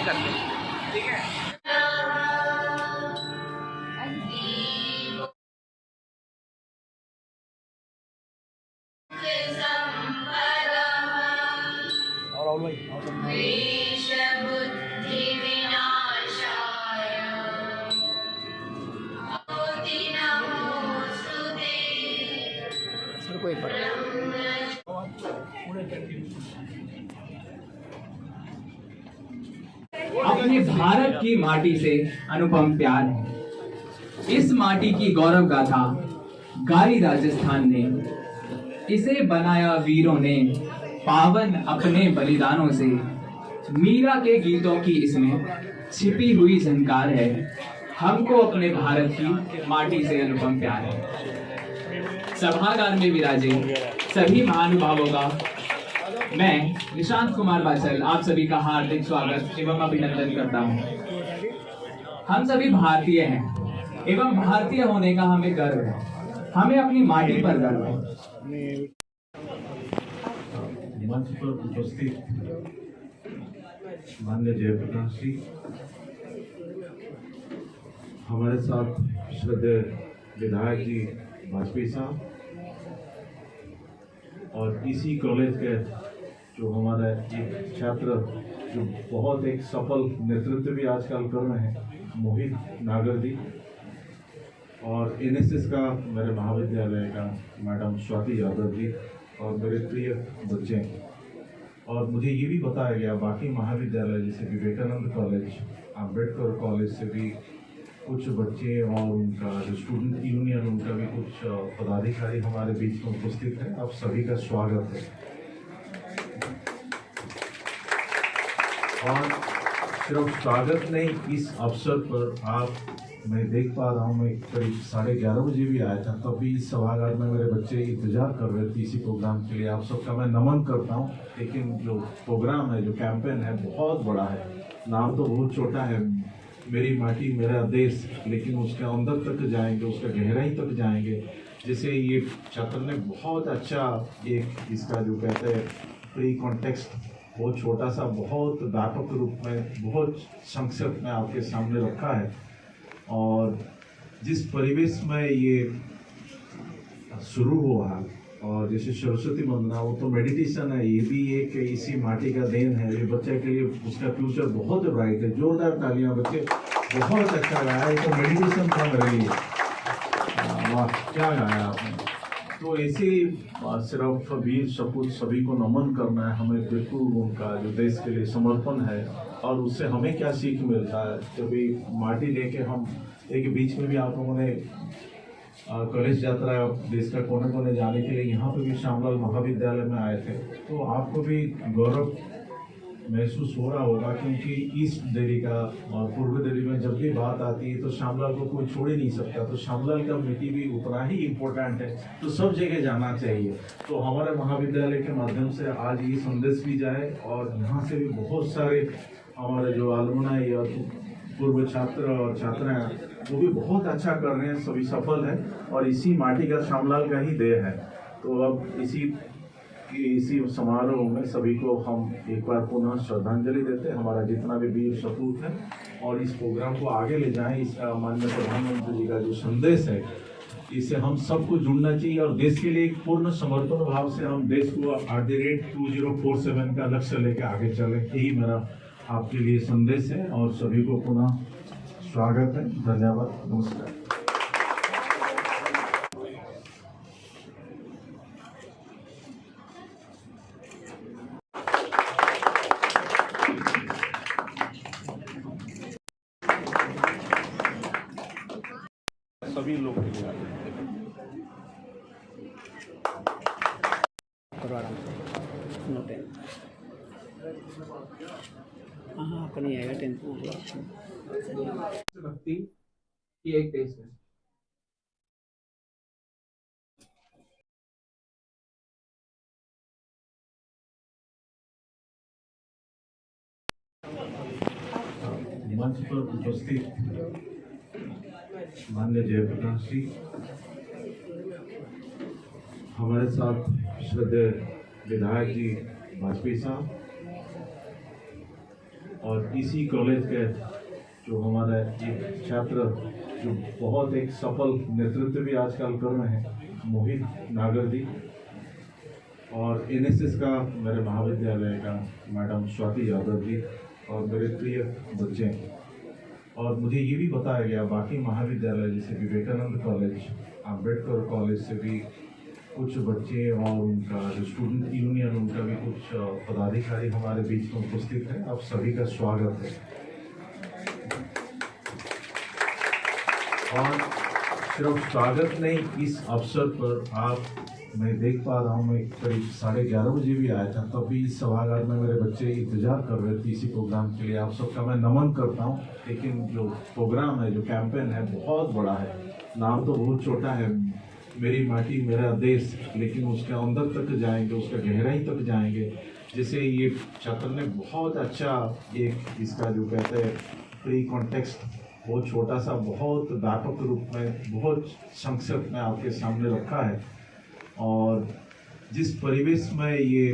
करते हैं, ठीक है। और भाई सर कोई पर अपने भारत की माटी से अनुपम प्यार है। इस माटी की गौरव गाथा गाई राजस्थान ने, इसे बनाया वीरों ने पावन अपने बलिदानों से। मीरा के गीतों की इसमें छिपी हुई झनकार है। हमको अपने भारत की माटी से अनुपम प्यार है। सभागार में विराजे सभी महानुभावों का मैं निशांत कुमार बाचल आप सभी का हार्दिक स्वागत एवं अभिनंदन करता हूं। हम सभी भारतीय हैं एवं भारतीय होने का हमें गर्व है। हमें अपनी माटी पर गर्व है। मंच पर उपस्थित माननीय जयप्रकाश जी, हमारे साथ श्रद्धेय विधायक जी वाजपेयी साहब, और इसी कॉलेज के जो हमारे एक छात्र जो बहुत एक सफल नेतृत्व भी आजकल कर रहे हैं, मोहित नागर जी, और एनएसएस का मेरे महाविद्यालय का मैडम स्वाति यादव जी, और मेरे प्रिय बच्चे। और मुझे ये भी बताया गया बाकी महाविद्यालय जैसे विवेकानंद कॉलेज, अम्बेडकर कॉलेज से भी कुछ बच्चे और उनका जो स्टूडेंट यूनियन, उनका भी कुछ पदाधिकारी हमारे बीच में उपस्थित है। आप सभी का स्वागत है। और सिर्फ स्वागत नहीं, इस अवसर पर आप, मैं देख पा रहा हूँ, मैं करीब 11:30 बजे भी आया था, तब भी इस सभागार में मेरे बच्चे इंतजार कर रहे थे इसी प्रोग्राम के लिए। आप सबका मैं नमन करता हूँ। लेकिन जो प्रोग्राम है, जो कैंपेन है, बहुत बड़ा है। नाम तो बहुत छोटा है, मेरी माटी मेरा देश, लेकिन उसके अंदर तक जाएंगे, उसका गहराई तक जाएंगे। जैसे ये छात्र ने बहुत अच्छा एक इसका जो कहते हैं प्री कॉन्टेक्स्ट, बहुत छोटा सा, बहुत व्यापक रूप में, बहुत संक्षेप में आपके सामने रखा है। और जिस परिवेश में ये शुरू हुआ, और जैसे सरस्वती वंदना, वो तो मेडिटेशन है, ये भी एक इसी माटी का देन है। ये बच्चे के लिए उसका फ्यूचर बहुत ब्राइट है। जोरदार तालियां, बच्चे बहुत अच्छा गाया है। तो मेडिटेशन था मेरे लिए। वाह, क्या गाया आपने। तो ऐसे सिर्फ वीर सपूत सभी को नमन करना है हमें, बिल्कुल उनका जो देश के लिए समर्पण है। और उससे हमें क्या सीख मिलता है, जब माटी लेके हम एक बीच में भी आप लोगों ने कॉलेज यात्रा देश का कोने कोने जाने के लिए यहाँ पे भी श्यामलाल महाविद्यालय में आए थे, तो आपको भी गौरव महसूस हो रहा होगा, क्योंकि ईस्ट दिल्ली का और पूर्व दिल्ली में जब भी बात आती है तो श्यामलाल को कोई छोड़ ही नहीं सकता। तो श्यामलाल का मिट्टी भी उतना ही इम्पोर्टेंट है, तो सब जगह जाना चाहिए। तो हमारे महाविद्यालय के माध्यम से आज ये संदेश भी जाए, और यहाँ से भी बहुत सारे हमारे जो अलुमनाई और पूर्व छात्र और छात्राएं, वो भी बहुत अच्छा कर रहे हैं, सभी सफल है। और इसी माटी का श्यामलाल का ही देह है। तो अब इसी समारोह में सभी को हम एक बार पुनः श्रद्धांजलि देते हैं, हमारा जितना भी वीर सपूत है, और इस प्रोग्राम को आगे ले जाएं। इस माननीय प्रधानमंत्री जी का जो संदेश है, इससे हम सबको जुड़ना चाहिए, और देश के लिए एक पूर्ण समर्पण भाव से हम देश को @2047 का लक्ष्य लेकर आगे चलें। यही मेरा आपके लिए संदेश है, और सभी को पुनः स्वागत है। धन्यवाद, नमस्कार। सभी लोग हाँ, अपनी आएगा टेंशन भक्ति की एक देश है। मंच पर उपस्थित माननीय जयप्रकाश जी, हमारे साथ श्रद्धेय विधायक जी वाजपेयी साहब, और इसी कॉलेज के जो हमारा एक छात्र जो बहुत एक सफल नेतृत्व भी आजकल कर रहे हैं, मोहित नागर जी, और एनएसएस का मेरे महाविद्यालय का मैडम स्वाति यादव जी, और मेरे प्रिय बच्चे। और मुझे ये भी बताया गया बाकी महाविद्यालय जैसे विवेकानंद कॉलेज, अम्बेडकर कॉलेज से भी कुछ बच्चे और उनका जो स्टूडेंट यूनियन, उनका भी कुछ पदाधिकारी हमारे बीच में उपस्थित है। आप सभी का स्वागत है। और सिर्फ स्वागत नहीं, इस अवसर पर मैं देख पा रहा हूँ, मैं करीब 11:30 बजे भी आया था, तब भी इस सभागार में मेरे बच्चे इंतजार कर रहे थे इसी प्रोग्राम के लिए। आप सबका मैं नमन करता हूँ। लेकिन जो प्रोग्राम है, जो कैंपेन है, बहुत बड़ा है। नाम तो बहुत छोटा है, मेरी माटी मेरा देश, लेकिन उसके अंदर तक जाएंगे, उसका गहराई तक जाएंगे। जैसे ये छात्र ने बहुत अच्छा एक इसका जो कहते हैं प्री कॉन्टेक्स्ट, बहुत छोटा सा, बहुत व्यापक रूप में, बहुत संक्षिप्त में आपके सामने रखा है। और जिस परिवेश में ये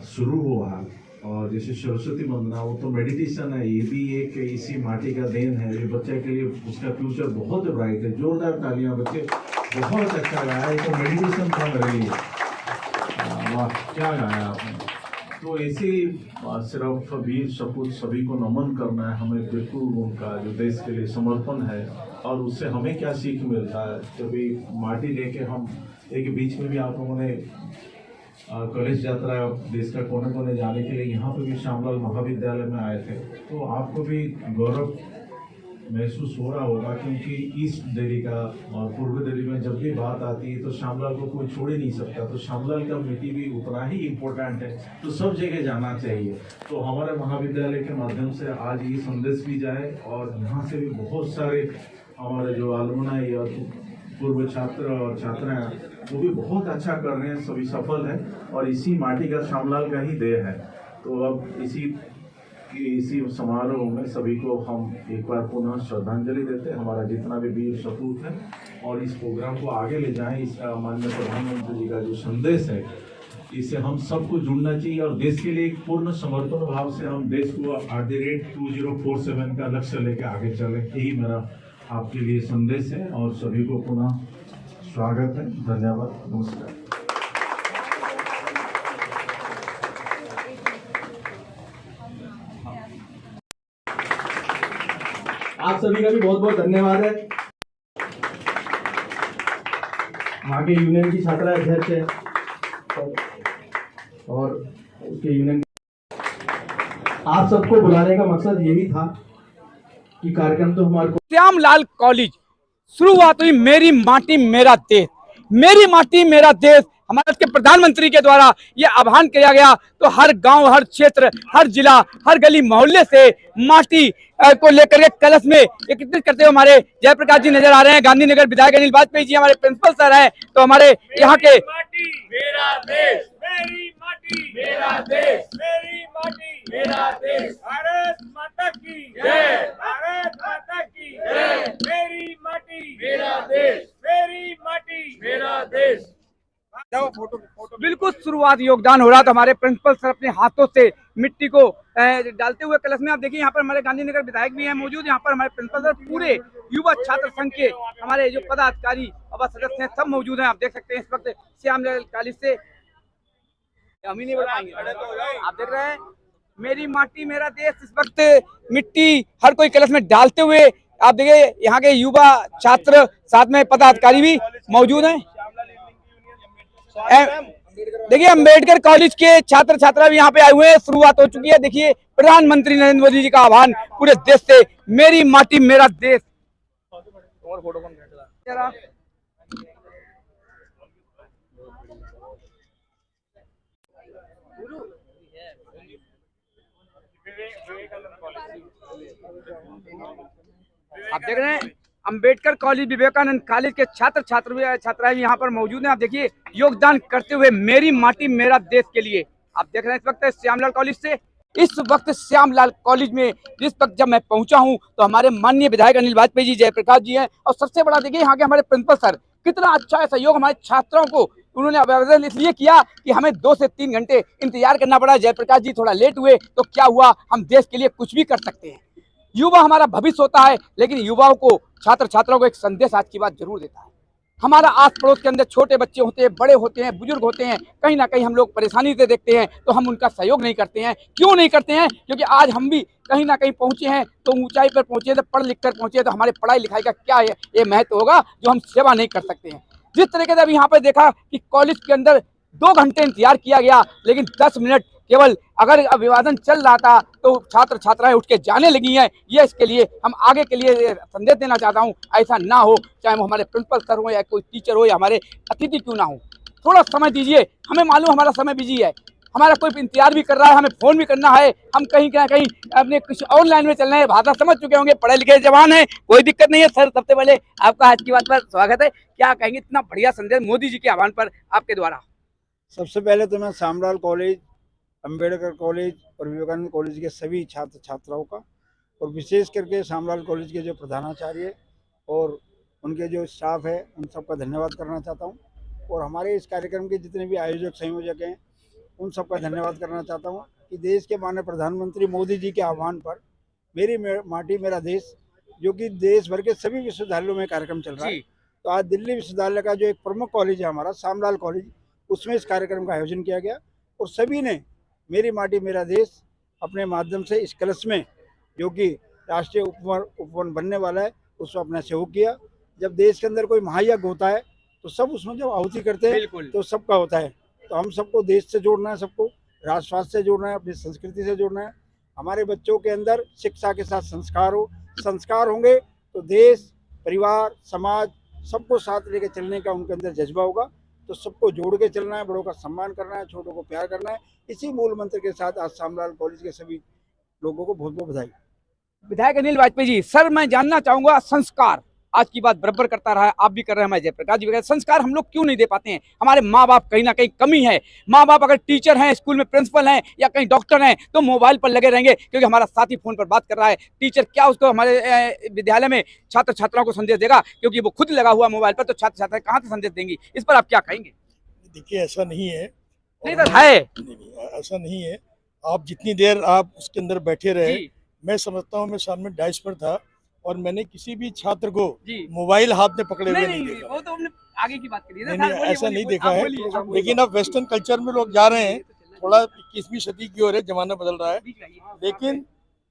शुरू हुआ, और जैसे सरस्वती वंदना, वो तो मेडिटेशन है, ये भी एक इसी माटी का देन है। ये बच्चे के लिए उसका फ्यूचर बहुत ब्राइट है। जोरदार तालियां। बच्चे बहुत अच्छा गाया, ये तो मेडिटेशन था मेरे लिए। वाह, क्या गाया आपने। तो ऐसे सिर्फ वीर सपूत सभी को नमन करना है हमें, बिल्कुल उनका जो देश के लिए समर्पण है, और उससे हमें क्या सीख मिलता है। कभी माटी लेके हम एक बीच में भी आप लोगों ने कॉलेज यात्रा देश का कोने कोने जाने के लिए यहाँ पे भी श्यामलाल महाविद्यालय में आए थे, तो आपको भी गौरव महसूस हो रहा होगा, क्योंकि ईस्ट दिल्ली का और पूर्व दिल्ली में जब भी बात आती है तो श्यामलाल को कोई छोड़ ही नहीं सकता। तो श्यामलाल का मिट्टी भी उतना ही इम्पोर्टेंट है, तो सब जगह जाना चाहिए। तो हमारे महाविद्यालय के माध्यम से आज ये संदेश भी जाए, और यहाँ से भी बहुत सारे हमारे जो अलुमनाई और पूर्व छात्र और छात्राएं, वो भी बहुत अच्छा कर रहे हैं, सभी सफल हैं, और इसी माटी का श्यामलाल का ही देह है। तो अब इसी समारोह में सभी को हम एक बार पुनः श्रद्धांजलि देते हैं, हमारा जितना भी वीर सपूत है, और इस प्रोग्राम को आगे ले जाएं। इस माननीय प्रधानमंत्री जी का जो संदेश है, इससे हम सबको जुड़ना चाहिए, और देश के लिए एक पूर्ण समर्पण भाव से हम देश को @2047 का लक्ष्य लेकर आगे चलें। यही मेरा आपके लिए संदेश है, और सभी को पुनः स्वागत है। धन्यवाद, नमस्कार। आप सभी का भी बहुत बहुत धन्यवाद है। वहाँ के यूनियन की छात्रा अध्यक्ष है और उसके यूनियन, आप सबको बुलाने का मकसद यही था कि कार्यक्रम तो हमारे श्यामलाल कॉलेज शुरुआत हुई मेरी माटी मेरा देश, मेरी माटी मेरा देश। हमारे के प्रधानमंत्री के द्वारा ये आह्वान किया गया, तो हर गांव, हर क्षेत्र, हर जिला, हर गली मोहल्ले से माटी को लेकर के कलश में एकत्रित करते हुए हमारे जयप्रकाश जी नजर आ रहे हैं। गांधीनगर विधायक अनिल वाजपेयी जी हमारे प्रिंसिपल सर हैं। तो हमारे यहाँ के मेरा देश, मेरी माटी मेरा देश, मेरी माटी मेरा देश, भारत माता की जय, भारत माता की जय, मेरी माटी मेरा देश, मेरी माटी मेरा देश। बिल्कुल शुरुआत योगदान हो रहा था। हमारे प्रिंसिपल सर अपने हाथों से मिट्टी को डालते हुए कलश में, आप देखिए यहाँ पर हमारे गांधीनगर विधायक भी हैं मौजूद, यहाँ पर हमारे प्रिंसिपल सर, पूरे युवा छात्र संघ के हमारे जो पदाधिकारी और सदस्य हैं सब मौजूद हैं। आप देख सकते हैं इस वक्त श्यामलाल कॉलेज से हम ही नहीं बढ़ पाएंगे। आप देख रहे हैं मेरी माटी मेरा देश, इस वक्त मिट्टी हर कोई कलश में डालते हुए आप देखिए यहाँ के युवा छात्र, साथ में पदाधिकारी भी मौजूद हैं। देखिए अम्बेडकर कॉलेज के छात्र छात्रा भी यहाँ पे आए हुए हैं। शुरुआत हो चुकी है। देखिए प्रधानमंत्री नरेंद्र मोदी जी का आह्वान पूरे देश से, मेरी माटी मेरा देश। और फोटो कौन जरा आप देख रहे हैं अंबेडकर कॉलेज, विवेकानंद कॉलेज के छात्र छात्राएं यहाँ पर मौजूद हैं। आप देखिए योगदान करते हुए मेरी माटी मेरा देश के लिए। आप देख रहे हैं इस वक्त श्यामलाल कॉलेज से, इस वक्त श्यामलाल कॉलेज में जिस वक्त जब मैं पहुंचा हूं तो हमारे माननीय विधायक अनिल वाजपेयी जी, जयप्रकाश जी हैं, और सबसे बड़ा देखिए यहाँ के हमारे प्रिंसिपल सर, कितना अच्छा है सहयोग हमारे छात्रों को उन्होंने अभिवादन इसलिए किया कि हमें 2 से 3 घंटे इंतजार करना पड़ा। जयप्रकाश जी थोड़ा लेट हुए तो क्या हुआ, हम देश के लिए कुछ भी कर सकते हैं। युवा हमारा भविष्य होता है, लेकिन युवाओं को, छात्र छात्राओं को एक संदेश आज की बात जरूर देता है। हमारा आस पड़ोस के अंदर छोटे बच्चे होते हैं, बड़े होते हैं, बुजुर्ग होते हैं, कहीं ना कहीं हम लोग परेशानी से देखते हैं तो हम उनका सहयोग नहीं करते हैं। क्यों नहीं करते हैं? क्योंकि आज हम भी कहीं ना कहीं पहुंचे हैं तो ऊंचाई पर पहुंचे, तो पढ़ लिख कर पहुंचे, तो हमारे पढ़ाई लिखाई का क्या है ये महत्व होगा जो हम सेवा नहीं कर सकते हैं। जिस तरीके से अभी यहाँ पर देखा कि कॉलेज के अंदर 2 घंटे इंतजार किया गया, लेकिन 10 मिनट केवल अगर अभिवादन चल रहा था तो छात्र छात्राएं उठ के जाने लगी हैं। ये इसके लिए हम आगे के लिए संदेश देना चाहता हूं, ऐसा ना हो, चाहे वो हमारे प्रिंसिपल सर हो या कोई टीचर हो या हमारे अतिथि क्यों ना हो। थोड़ा समय दीजिए, हमें मालूम हमारा समय बिजी है, हमारा कोई इंतजार भी कर रहा है, हमें फोन भी करना है, हम कहीं ना कहीं अपने कुछ ऑनलाइन में चल रहे हैं, भाषा समझ चुके होंगे, पढ़े लिखे जवान हैं, कोई दिक्कत नहीं है। सर सबसे पहले आपका आज की बात पर स्वागत है, क्या कहेंगे इतना बढ़िया संदेश मोदी जी के आह्वान पर आपके द्वारा? सबसे पहले तो मैं शामलाल कॉलेज, अंबेडकर कॉलेज और विवेकानंद कॉलेज के सभी छात्र छात्राओं का, और विशेष करके शामलाल कॉलेज के जो प्रधानाचार्य और उनके जो स्टाफ है उन सबका धन्यवाद करना चाहता हूं, और हमारे इस कार्यक्रम के जितने भी आयोजक संयोजक हैं उन सबका धन्यवाद करना चाहता हूं कि देश के माननीय प्रधानमंत्री मोदी जी के आह्वान पर मेरी माटी मेरा देश, जो कि देश भर के सभी विश्वविद्यालयों में कार्यक्रम चल रहा है, तो आज दिल्ली विश्वविद्यालय का जो एक प्रमुख कॉलेज है हमारा शामलाल कॉलेज, उसमें इस कार्यक्रम का आयोजन किया गया और सभी ने मेरी माटी मेरा देश अपने माध्यम से इस कलश में, जो कि राष्ट्रीय उपवन बनने वाला है, उसमें अपना सहयोग किया। जब देश के अंदर कोई महायज्ञ होता है तो सब उसमें जब आहुति करते हैं तो सबका होता है। तो हम सबको देश से जोड़ना है, सबको राष्ट्र स्वास्थ्य से जोड़ना है, अपनी संस्कृति से जोड़ना है। हमारे बच्चों के अंदर शिक्षा के साथ संस्कार हो, संस्कार होंगे तो देश, परिवार, समाज सबको साथ लेके चलने का उनके अंदर जज्बा होगा। तो सबको जोड़ के चलना है, बड़ों का सम्मान करना है, छोटों को प्यार करना है। इसी मूल मंत्र के साथ आज शामलाल कॉलेज के सभी लोगों को बहुत बहुत बधाई। विधायक अनिल वाजपेयी जी, सर मैं जानना चाहूंगा, संस्कार आज की बात बराबर करता रहा है, आप भी कर रहे हैं, मैं जयप्रकाश जी, संस्कार हम लोग क्यों नहीं दे पाते हैं? हमारे माँ बाप कहीं ना कहीं कमी है। माँ बाप अगर टीचर हैं, स्कूल में प्रिंसिपल हैं या कहीं डॉक्टर हैं तो मोबाइल पर लगे रहेंगे क्योंकि हमारा साथी फोन पर बात कर रहा है। टीचर क्या उसको हमारे विद्यालय में छात्र छात्राओं को संदेश देगा? क्योंकि वो खुद लगा हुआ मोबाइल पर, तो छात्र छात्राएं कहाँ से संदेश देंगी? इस पर आप क्या कहेंगे? देखिए ऐसा नहीं है, नहीं सर है, नहीं, ऐसा नहीं है। आप जितनी देर आप उसके अंदर बैठे रहे, मैं समझता हूँ मैं सामने डाइस पर था और मैंने किसी भी छात्र को मोबाइल हाथ में पकड़े हुए नहीं देखा। वो तो हमने आगे की बात करी है, नहीं, ऐसा नहीं देखा है। लेकिन अब वेस्टर्न कल्चर में लोग जा रहे हैं, थोड़ा 21वीं सदी की ओर है, जमाना बदल रहा है। लेकिन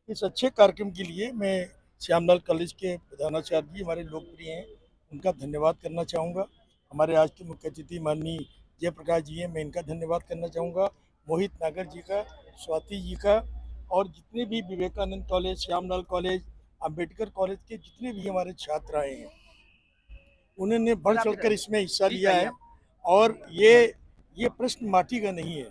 इस अच्छे कार्यक्रम के लिए मैं श्यामलाल कॉलेज के प्रधानाचार्य जी हमारे लोकप्रिय हैं, उनका धन्यवाद करना चाहूँगा। हमारे आज के मुख्य अतिथि माननीय जयप्रकाश जी हैं, मैं इनका धन्यवाद करना चाहूँगा। मोहित नागर जी का, स्वाति जी का, और जितने भी Vivekananda college, Shyamlal college, Ambedkar college के जितने भी हमारे छात्र आए हैं, उन्होंने बढ़ चढ़कर इसमें हिस्सा लिया है। और ये प्रश्न माटी का नहीं है,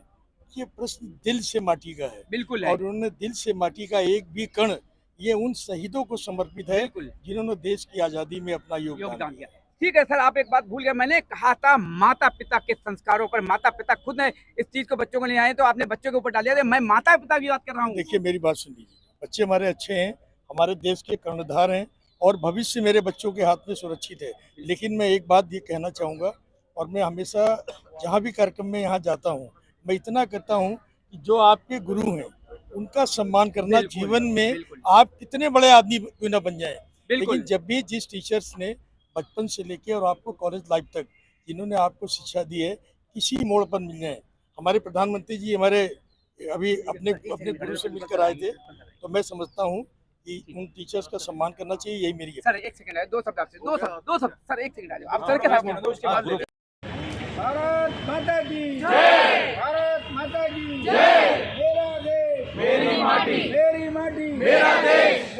ये प्रश्न दिल से माटी का है। बिल्कुल, और उन्होंने दिल से माटी का एक भी कण ये उन शहीदों को समर्पित है जिन्होंने देश की आज़ादी में अपना योगदान दिया। ठीक है सर, आप एक बात भूल गए, मैंने कहा था माता पिता के संस्कारों पर। माता पिता खुद ने इस चीज को बच्चों को ले आए तो आपने बच्चों के ऊपर डाल दिया। मैं माता पिता की बात कर रहा हूँ। देखिए मेरी बात सुन लीजिए, बच्चे हमारे अच्छे हैं, हमारे देश के कर्णधार हैं और भविष्य मेरे बच्चों के हाथ में सुरक्षित है। लेकिन मैं एक बात ये कहना चाहूँगा, और मैं हमेशा जहाँ भी कार्यक्रम में यहाँ जाता हूँ मैं इतना करता हूँ कि जो आपके गुरु हैं उनका सम्मान करना। जीवन में आप कितने बड़े आदमी क्यों ना बन जाए, लेकिन जब भी जिस टीचर्स ने बचपन से लेके और आपको कॉलेज लाइफ तक जिन्होंने आपको शिक्षा दी है, किसी मोड़ पर मिल जाए। हमारे प्रधानमंत्री जी हमारे अभी अपने गुरु से मिलकर आए थे, तो मैं समझता हूँ कि उन टीचर्स का सम्मान करना चाहिए। यही मेरी सर एक सेकंड है, दो शब्द आपसे, दो शब्द सर, एक सेकंड आ जाओ आप सर के साथ उसके बाद। भारत माता की जय, भारत माता की जय। मेरा देश मेरी माटी, मेरी माटी मेरा देश।